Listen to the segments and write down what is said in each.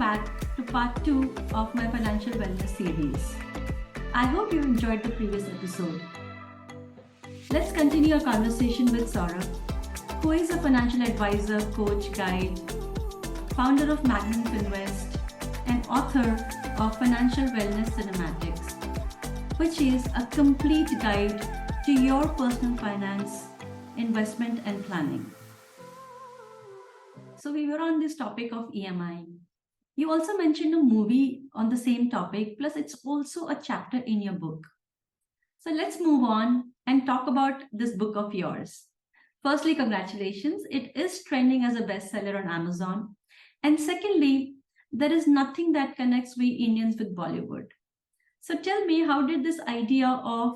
back to part 2 of my financial wellness series. I hope you enjoyed the previous episode. Let's continue our conversation with Sourabh, who is a financial advisor, coach, guide, founder of Magnum Finvest, and author of Financial Wellness Cinematics, which is a complete guide to your personal finance, investment, and planning. So we were on this topic of EMI. You also mentioned a movie on the same topic, plus it's also a chapter in your book. So let's move on and talk about this book of yours. Firstly, congratulations. It is trending as a bestseller on Amazon. And secondly, there is nothing that connects we Indians with Bollywood. So tell me, how did this idea of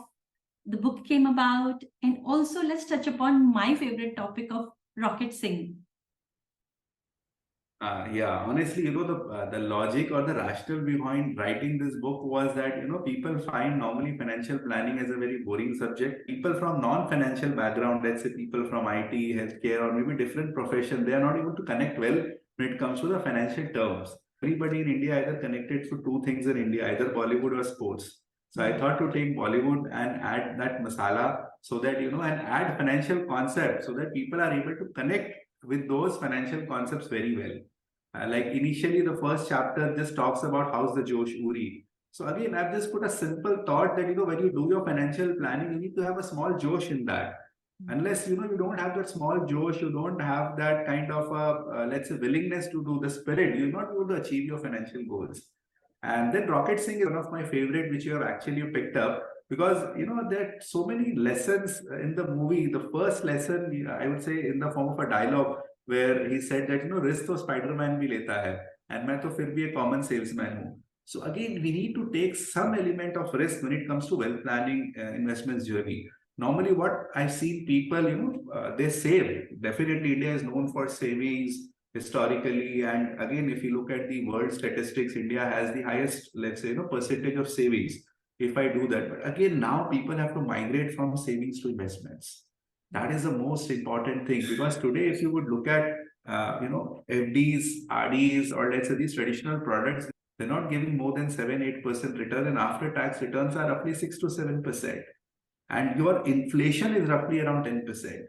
the book came about? And also let's touch upon my favorite topic of rocket singing. Honestly, the logic or the rationale behind writing this book was that, people find normally financial planning as a very boring subject. People from non-financial background, let's say people from IT, healthcare, or maybe different profession, they are not able to connect well when it comes to the financial terms. Everybody in India either connected to two things in India, either Bollywood or sports. So I thought to take Bollywood and add that masala so that, and add financial concepts so that people are able to connect with those financial concepts very well. Like initially, the first chapter just talks about how's the Josh Uri. So again, I've just put a simple thought that, when you do your financial planning, you need to have a small Josh in that. Unless, you don't have that small Josh, you don't have that kind of, let's say, willingness to do the spirit, you're not able to achieve your financial goals. And then rocket sing is one of my favorite, which you have actually picked up because, there are so many lessons in the movie. The first lesson, I would say, in the form of a dialogue, where he said that, risk to Spider-Man bhi leta hai, and main to fir bhi a common salesman hu. So again, we need to take some element of risk when it comes to wealth planning, investments journey. Normally, what I've seen people, they save. Definitely, India is known for savings historically, and again, if you look at the world statistics, India has the highest, let's say, percentage of savings. If I do that, but again, now people have to migrate from savings to investments. That is the most important thing, because today, if you would look at FDs, RDs, or let's say these traditional products, they're not giving more than 7-8% return, and after tax returns are roughly 6 to 7%, and your inflation is roughly around 10%.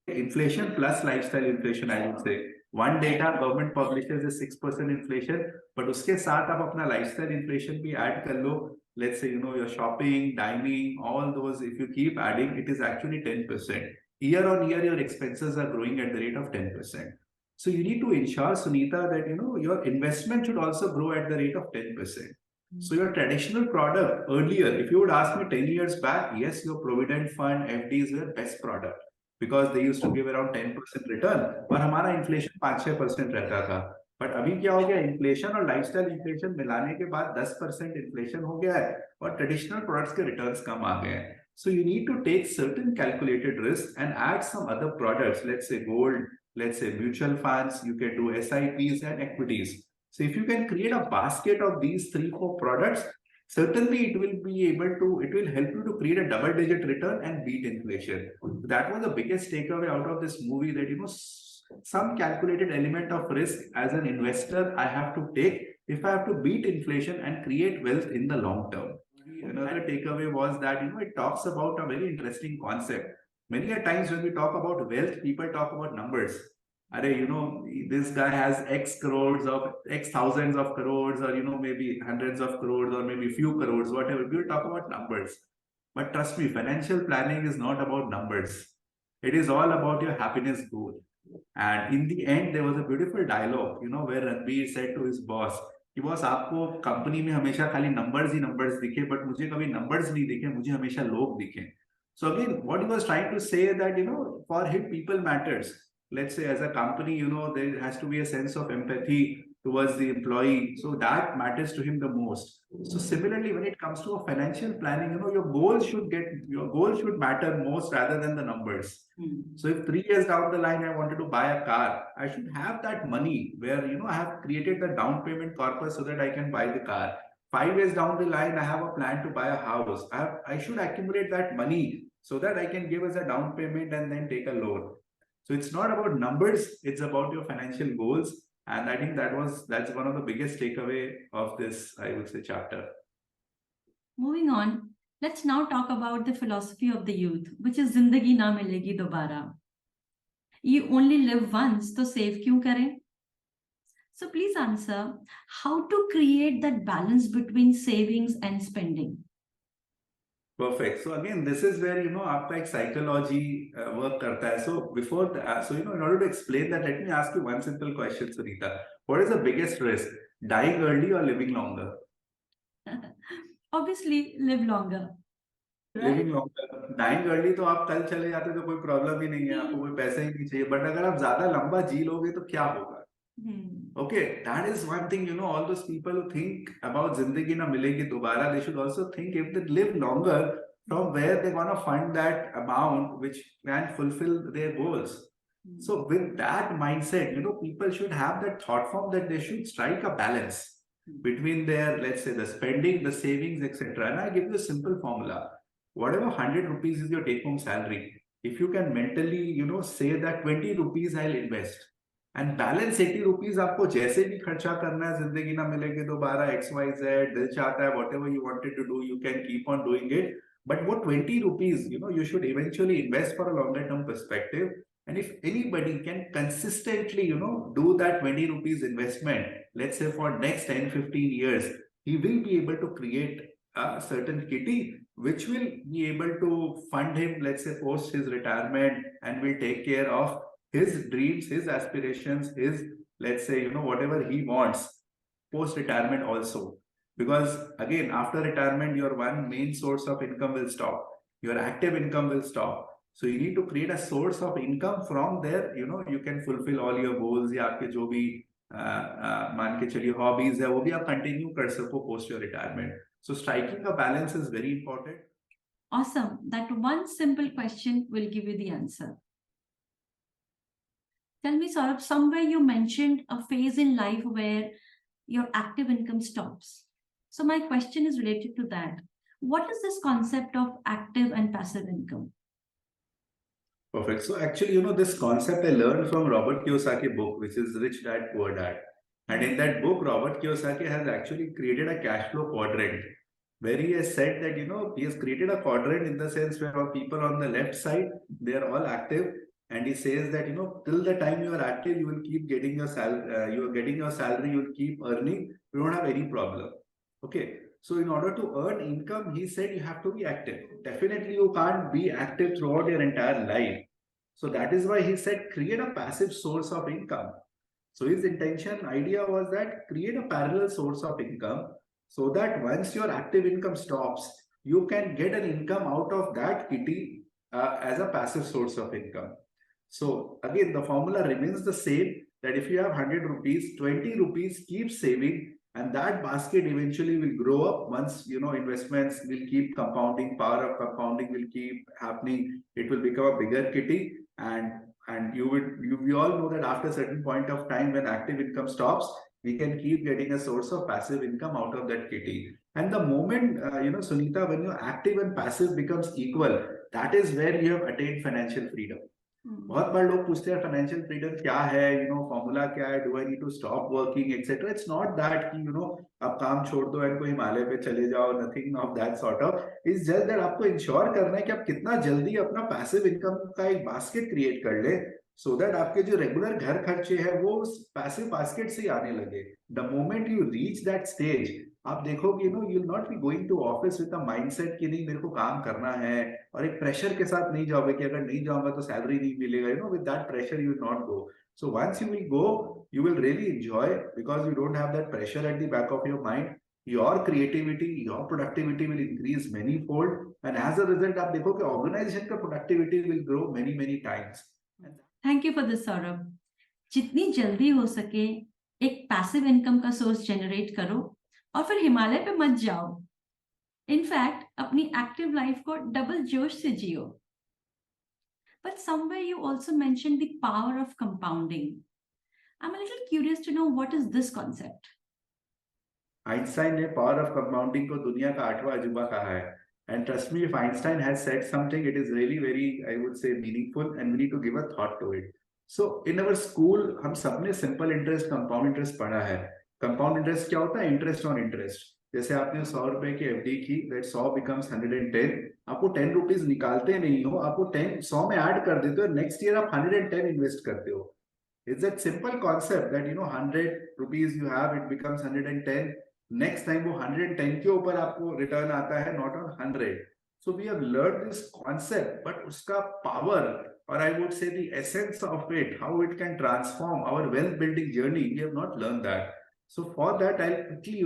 Inflation plus lifestyle inflation, I would say. One data government publishes is 6% inflation, but उसके साथ आप अपना lifestyle inflation भी add कर लो. Let's say, your shopping, dining, all those, if you keep adding, it is actually 10%. Year on year, your expenses are growing at the rate of 10%. So you need to ensure, Sunita, that, your investment should also grow at the rate of 10%. So your traditional product earlier, if you would ask me 10 years back, yes, your provident fund, FDs were best product because they used to give around 10% return और हमारा inflation 5-6% रहता था. But अभी क्या हो गया, inflation और lifestyle inflation मिलाने के बाद 10% इन्फ्लेशन हो गया है और ट्रेडिशनल प्रोडक्ट्स के रिटर्न्स कम आ गए हैं. So you need to take certain calculated risks and add some other products, let's say gold, let's say mutual funds, you can do SIPs and equities. So if you can create a basket of these 3-4 products, certainly it will help you to create a double-digit return and beat inflation. That was the biggest takeaway out of this movie, that, some calculated element of risk as an investor I have to take if I have to beat inflation and create wealth in the long term. Another takeaway was that, it talks about a very interesting concept. Many a times when we talk about wealth, people talk about numbers. This guy has X crores of X thousands of crores, or, maybe hundreds of crores, or maybe few crores, whatever. We'll talk about numbers. But trust me, financial planning is not about numbers. It is all about your happiness goal. And in the end, there was a beautiful dialogue, where Ranbir said to his boss, कि boss आपको company में हमेशा खाली numbers ही numbers दिखे, but मुझे कभी numbers नहीं दिखे, मुझे हमेशा लोग दिखे. So again, what he was trying to say that, for him, people matters. Let's say as a company, there has to be a sense of empathy towards the employee. So that matters to him the most. So similarly, when it comes to a financial planning, your goals should matter most rather than the numbers. So if 3 years down the line, I wanted to buy a car, I should have that money where, I have created the down payment corpus so that I can buy the car. 5 years down the line, I have a plan to buy a house. I should accumulate that money so that I can give as a down payment and then take a loan. So it's not about numbers, it's about your financial goals. And I think that's one of the biggest takeaway of this, I would say, chapter. Moving on, let's now talk about the philosophy of the youth, which is Zindagi na milegi dobara. You only live once, तो save क्यों करें? So please answer, how to create that balance between savings and spending? Perfect. So again, this is where आपका एक psychology work करता है. So before that, so in order to explain that, let me ask you one simple question, Sunita. What is the biggest risk, dying early or living longer? Obviously, live longer. Living longer. Dying early तो आप कल चले जाते तो कोई problem ही नहीं है, आपको कोई पैसे ही नहीं चाहिए. बट अगर आप ज्यादा लंबा जी लोगे तो क्या होगा? Okay, that is one thing, all those people who think about Zindagi Na Milegi Dobara, they should also think if they live longer, from where they're going to fund that amount which can fulfill their goals. So with that mindset, people should have that thought form that they should strike a balance between their, let's say, the spending, the savings, etc. And I give you a simple formula. Whatever 100 rupees is your take home salary, if you can mentally, say that 20 rupees I'll invest. And balance 80 rupees आपको जैसे भी खर्चा करना है, जिंदगी ना मिलेगी दोबारा, XYZ दिल चाहता है, whatever you wanted to do, you can keep on doing it. But what 20 rupees, you should eventually invest for a longer term perspective. And if anybody can consistently, do that 20 rupees investment, let's say for next 10, 15 years, he will be able to create a certain kitty, which will be able to fund him, let's say, post his retirement, and will take care of his dreams, his aspirations, his, let's say, whatever he wants post retirement also. Because again, after retirement, your one main source of income will stop. Your active income will stop. So you need to create a source of income. From there, you can fulfill all your goals, या आपके जो भी मान के चलिए hobbies है, वो भी आप continue कर सको post your retirement. So striking a balance is very important. Awesome. That one simple question will give you the answer. Tell me, Saurabh, somewhere you mentioned a phase in life where your active income stops. So my question is related to that. What is this concept of active and passive income? Perfect. So actually, this concept I learned from Robert Kiyosaki book, which is Rich Dad, Poor Dad. And in that book, Robert Kiyosaki has actually created a cash flow quadrant, where he has said that, he has created a quadrant in the sense where people on the left side, they are all active. And he says that, till the time you are active, you will keep getting your salary, you are getting your salary, you will keep earning, you don't have any problem. Okay. So in order to earn income, he said you have to be active. Definitely you can't be active throughout your entire life. So that is why he said, create a passive source of income. So his idea was that create a parallel source of income, so that once your active income stops, you can get an income out of that kitty as a passive source of income. So again, the formula remains the same, that if you have 100 rupees, 20 rupees keep saving, and that basket eventually will grow up once, investments will keep compounding, power of compounding will keep happening. It will become a bigger kitty, and we all know that after a certain point of time, when active income stops, we can keep getting a source of passive income out of that kitty. And the moment, Sunita, when your active and passive becomes equal, that is where you have attained financial freedom. बहुत बार लोग पूछते हैं financial freedom क्या है, formula क्या है, do I need to stop working etcetera. It's not that कि आप काम छोड़ दो एंड कोई हिमालय पे चले जाओ, nothing of that sort of. It's just that आपको इंश्योर करना है कि आप कितना जल्दी अपना पैसिव इनकम का एक बास्केट क्रिएट कर ले, सो दैट आपके जो रेगुलर घर खर्चे हैं वो पैसिव बास्केट से ही आने लगे. The moment you reach that stage, आप देखोगे, you will not be going to office with a mindset कि नहीं मेरे को काम करना है, और एक प्रेशर के साथ नहीं जाओगे कि अगर नहीं जाऊंगा तो सैलरी नहीं मिलेगा. With that pressure you will not go. So once you will go, you will really enjoy, because you don't have that pressure at the back of your mind. Your creativity, your productivity will increase many fold, and as a result आप देखो कि organization का productivity will grow many times. Thank you for this, Saurabh. जितनी जल्दी हो सके एक passive income का सोर्स जनरेट करो और फिर हिमालय पे मत जाओ. इनफैक्ट अपनी एक्टिव लाइफ को डबल जोश से जियो. But somewhere you also mentioned the power of compounding. I'm a little curious to know, what is this concept? Einstein ने पावर ऑफ कंपाउंडिंग को दुनिया का 8वां अजूबा कहा है. And trust me, if Einstein has said something, it is really very, I would say, meaningful, and we need to give a thought to it. So in our school हम सबने simple interest, compound interest पढ़ा है. Compound interest क्या होता है? Interest on interest. जैसे आपने 100 रुपए की एफडी की, दैट 100 बिकम्स 110. आप वो 10 रुपीज निकालते नहीं हो, आप वो 10 100 में ऐड कर देते हो, नेक्स्ट ईयर आप 110 इन्वेस्ट करते हो. It's that simple concept that 100 rupees you have, it becomes 110. Next time वो 110 के ऊपर आपको रिटर्न आता है, not on 100. So we have learned this concept, but उसका power, or I would say the essence of it, how it can transform our wealth building journey, we have not learned that. So for that, I'll quickly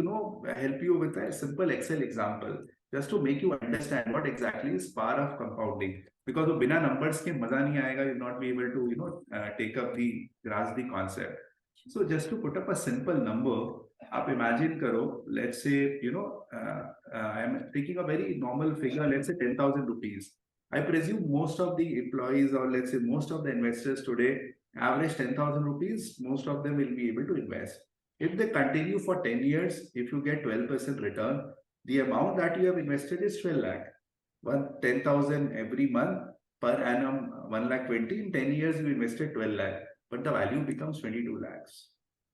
help you with a simple Excel example, just to make you understand what exactly is power of compounding. Because वो बिना numbers के मजा नहीं आएगा, you'll not be able to take up the grasp the concept. So just to put up a simple number, आप imagine करो, let's say I'm taking a very normal figure, let's say 10,000 rupees. I presume most of the employees, or let's say most of the investors today, average 10,000 rupees, most of them will be able to invest. If they continue for 10 years, if you get 12% return, the amount that you have invested is 12 lakh. 10,000 every month per annum, 1 lakh 20. In 10 years, you invested 12 lakh, but the value becomes 22 lakhs.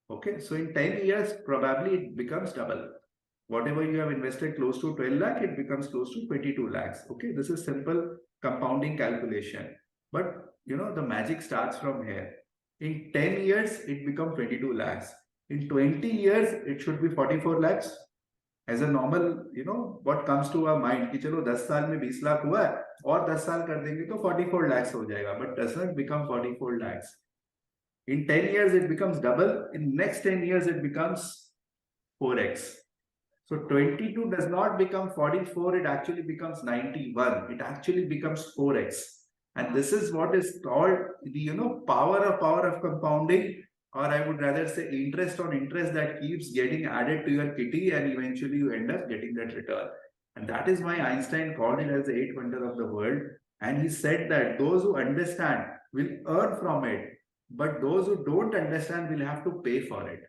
Okay, so in 10 years, probably it becomes double. Whatever you have invested close to 12 lakh, it becomes close to 22 lakhs. Okay, this is simple compounding calculation. But the magic starts from here. In 10 years, it becomes 22 lakhs. In 20 years, it should be 44 lakhs. As a normal what comes to our mind कि चलो 10 साल में 20 लाख हुआ है, और 10 साल कर देंगे तो 44 lakhs हो जाएगा, but does not become 44 lakhs. In 10 years it becomes double. In next 10 years it becomes 4x. So 22 does not become 44, it actually becomes 91. It actually becomes 4x. And this is what is called the power of compounding, or I would rather say interest on interest that keeps getting added to your kitty, and eventually you end up getting that return. And that is why Einstein called it as the eighth wonder of the world. And he said that those who understand will earn from it, but those who don't understand will have to pay for it.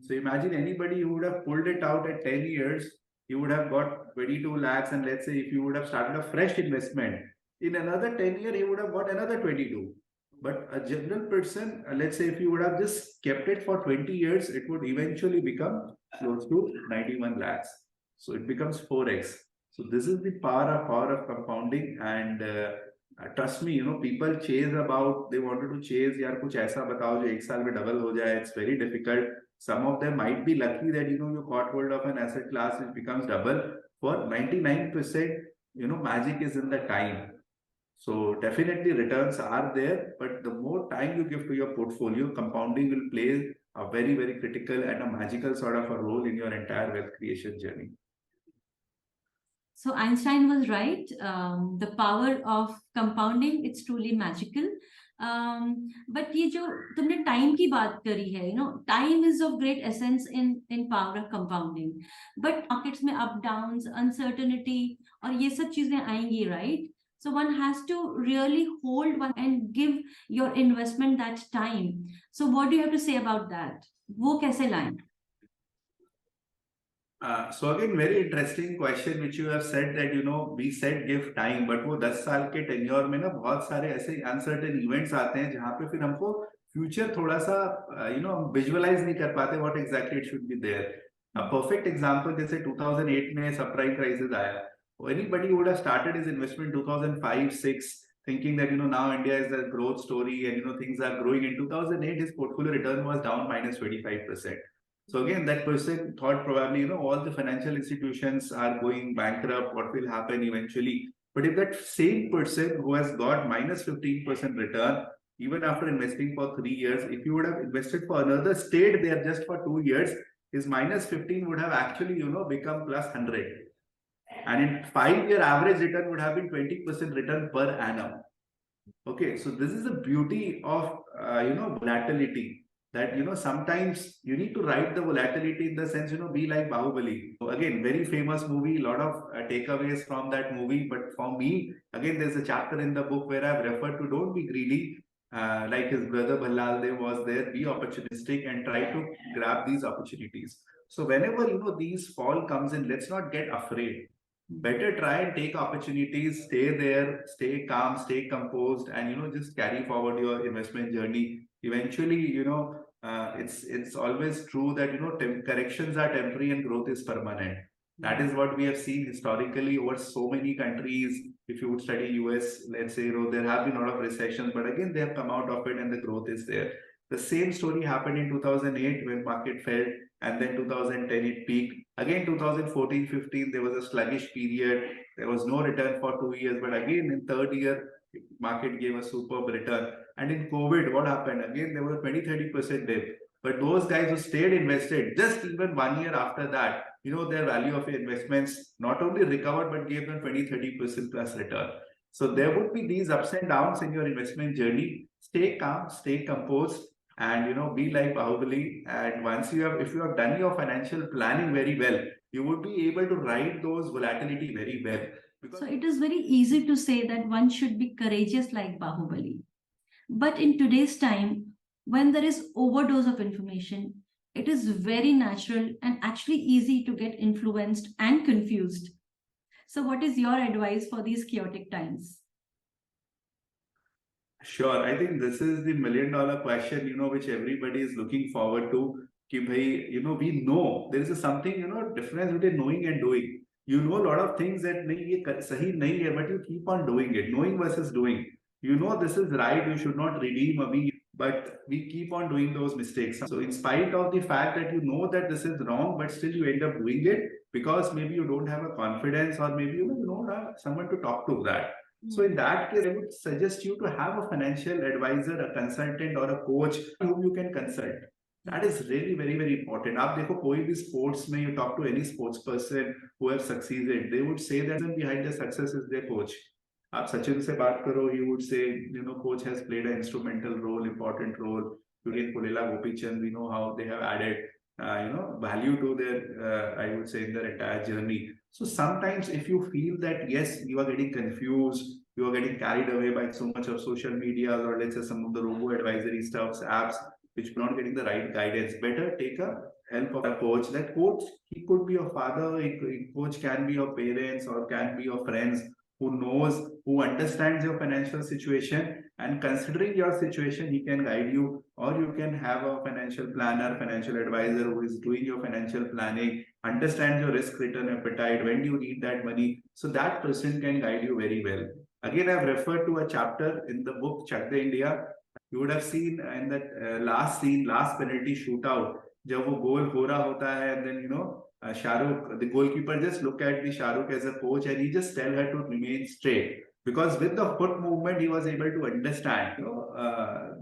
So imagine anybody who would have pulled it out at 10 years, you would have got 22 lakhs. And let's say if you would have started a fresh investment, in another 10 years, you would have got another 22. But a general person, let's say if you would have just kept it for 20 years, it would eventually become close to 91 lakhs. So it becomes 4x. So this is the power of compounding. And trust me, people chase about, they wanted to chase, yaar kuch aisa batao jo ek saal mein double ho jaye. It's very difficult. Some of them might be lucky that, you caught hold of an asset class which becomes double. For 99%, magic is in the time. So definitely returns are there, but the more time you give to your portfolio, compounding will play a very, very critical and a magical sort of a role in your entire wealth creation journey. So Einstein was right. The power of compounding, it's truly magical. But ये जो तुमने time की बात करी है, time is of great essence in power of compounding. But markets में up downs, uncertainty और ये सब चीजें आएंगी, right? So one has to really hold one and give your investment that time. So what do you have to say about that? वो कैसे लाएं? So again, very interesting question which you have said that we said give time, but वो 10 साल के tenure में ना बहुत सारे ऐसे अनसर्टेन इवेंट्स आते हैं जहाँ पे फिर हमको फ्यूचर थोड़ा सा विजुअलाइज नहीं कर पाते what exactly it should be there. A perfect example जैसे 2008 में सबप्राइम क्राइसिस आया. Anybody would have started his investment 2005-6 thinking that now India is a growth story and things are growing. In 2008 his portfolio return was down minus 25%. So again, that person thought probably, all the financial institutions are going bankrupt, what will happen eventually. But if that same person who has got minus 15% return, even after investing for 3 years, if you would have invested for another, stayed there just for 2 years, his minus 15 would have actually, become plus 100. And in 5-year average return would have been 20% return per annum. Okay, so this is the beauty of, volatility. That sometimes you need to ride the volatility in the sense be like Bahubali. So again, very famous movie, lot of takeaways from that movie. But for me, again, there's a chapter in the book where I've referred to don't be greedy, like his brother Ballal Dev was there. Be opportunistic and try to grab these opportunities. So whenever these fall comes in, let's not get afraid. better try and take opportunities, stay there, stay calm, stay composed, and just carry forward your investment journey. Eventually, it's always true that corrections are temporary and growth is permanent. That is what we have seen historically over so many countries. If you would study US, let's say, there have been a lot of recessions, but again they have come out of it and the growth is there. The same story happened in 2008 when market fell, and then 2010 it peaked. Again, 2014-15 there was a sluggish period. There was no return for 2 years, but again in third year market gave a superb return. And in COVID, what happened? Again, there was a 20-30% dip. But those guys who stayed invested, just even 1 year after that, their value of investments not only recovered but gave them 20-30% plus return. So there would be these ups and downs in your investment journey. Stay calm, stay composed, and be like Bahubali. And once if you have done your financial planning very well, you would be able to ride those volatility very well. So it is very easy to say that one should be courageous like Bahubali. But in today's time, when there is overdose of information, it is very natural and actually easy to get influenced and confused. So what is your advice for these chaotic times? Sure, I think this is the million-dollar question, which everybody is looking forward to. Ki bhai, we know there is something, difference between knowing and doing. You know a lot of things that nahi, ye sahi nahi hai, but you keep on doing it. Knowing versus doing. You know this is right, you should not redeem abhi, but we keep on doing those mistakes. So in spite of the fact that you know that this is wrong, but still you end up doing it because maybe you don't have a confidence, or maybe you don't have someone to talk to that. So in that case, I would suggest you to have a financial advisor, a consultant, or a coach whom you can consult. That is really very, very important. आप देखो कोई भी sports में you talk to any sports person who have succeeded, they would say that the reason behind their success is their coach. आप सचिन से बात करो, he would say, coach has played an instrumental role, important role. Today, Pullela, Gopichand, we know how they have added, value to their, I would say, in their entire journey. So sometimes if you feel that, yes, you are getting confused, you are getting carried away by so much of social media, or let's say some of the robo advisory stuffs, apps, which are not getting the right guidance, better take a help of a coach. That coach, he could be your father, a coach can be your parents or can be your friends who knows, who understands your financial situation, and considering your situation, he can guide you, or you can have a financial planner, financial advisor who is doing your financial planning, understands your risk return appetite, when do you need that money. So that person can guide you very well. Again, I've referred to a chapter in the book Chak De India. You would have seen in that last scene, last penalty shootout, जब वो गोल हो रहा होता है, and then Shahrukh, the goalkeeper, just look at the Shahrukh as a coach, and he just tell her to remain straight, because with the foot movement he was able to understand,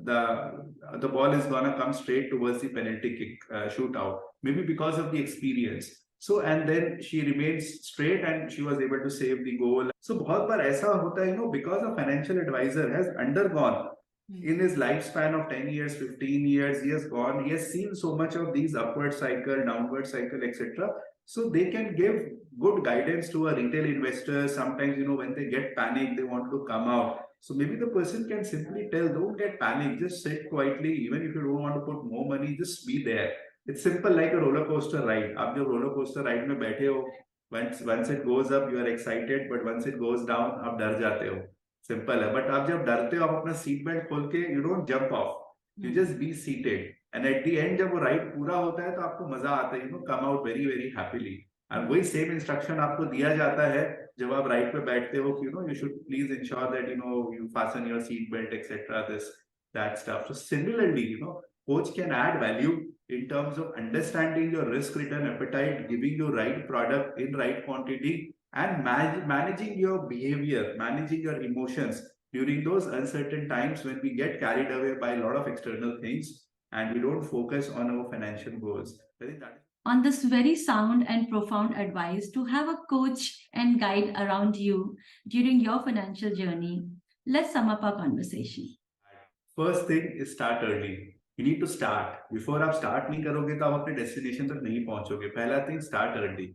the ball is gonna come straight towards the penalty kick shootout, maybe because of the experience. So and then she remains straight and she was able to save the goal. So बहुत बार ऐसा होता है, because a financial advisor has undergone in his lifespan of 10 years, 15 years, he has seen so much of these upward cycle, downward cycle, etc. So they can give good guidance to a retail investor. Sometimes, when they get panicked, they want to come out. So maybe the person can simply tell, don't get panicked, just sit quietly. Even if you don't want to put more money, just be there. It's simple like a roller coaster ride. आप जब roller coaster ride में बैठे हो, once it goes up, you are excited, but once it goes down, आप डर जाते हो. Simple है. बट आप जब डरते हो, आप अपना सीट बेल्ट खोल के you don't jump of, you just be seated, and at the end जब वो राइड पूरा होता है तो आपको मजा आता है, come out very very happily. And वही सेम इंस्ट्रक्शन आपको दिया जाता है जब आप राइड पे बैठते हो कि you should please ensure that you fasten your seat belt, etc., this that stuff. So similarly, coach can add value in terms of understanding your risk return appetite, giving you right product in right quantity, and managing your behavior, managing your emotions during those uncertain times when we get carried away by a lot of external things and we don't focus on our financial goals. I think that on this very sound and profound advice to have a coach and guide around you during your financial journey, let's sum up our conversation. First thing is start early. You need to start. Before आप start नहीं करोगे तो आप अपने destination तक नहीं पहुंचोगे. पहला thing, start early.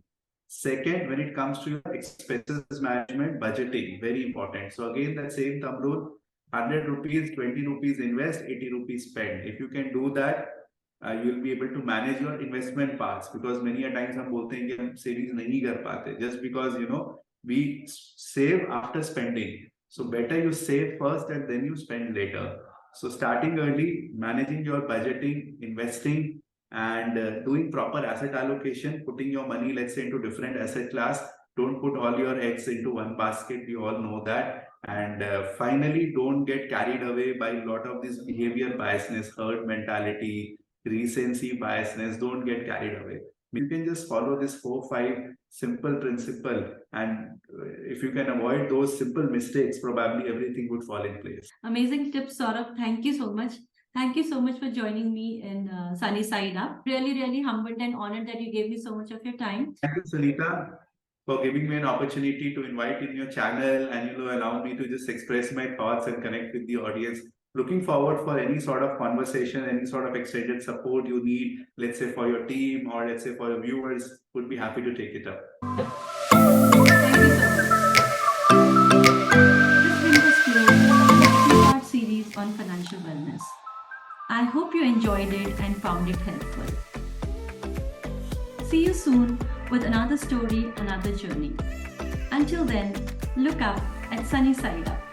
Second, when it comes to your expenses management, budgeting, very important. So again, that same thumb rule, 100 rupees, 20 rupees invest, 80 rupees spend. If you can do that, you will be able to manage your investment parts, because many a times हम बोलते हैं कि हम savings नहीं कर पाते, just because we save after spending. So better you save first and then you spend later. So starting early, managing your budgeting, investing, and doing proper asset allocation, putting your money, let's say, into different asset class. Don't put all your eggs into one basket. We all know that. And finally, don't get carried away by a lot of this behavior biasness, herd mentality, recency biasness. Don't get carried away. You can just follow this 4 5 simple principle, and if you can avoid those simple mistakes, probably everything would fall in place. Amazing tips, Saurabh. Thank you so much. Thank you so much for joining me in Sunny Side Up. Really, really humbled and honored that you gave me so much of your time. Thank you, Sunita, for giving me an opportunity to invite in your channel and allow me to just express my thoughts and connect with the audience. Looking forward for any sort of conversation, any sort of extended support you need, let's say for your team or let's say for your viewers, would be happy to take it up. Thank you so much. This brings us to a two-part series on financial wellness. I hope you enjoyed it and found it helpful. See you soon with another story, another journey. Until then, look up at Sunny Side Up.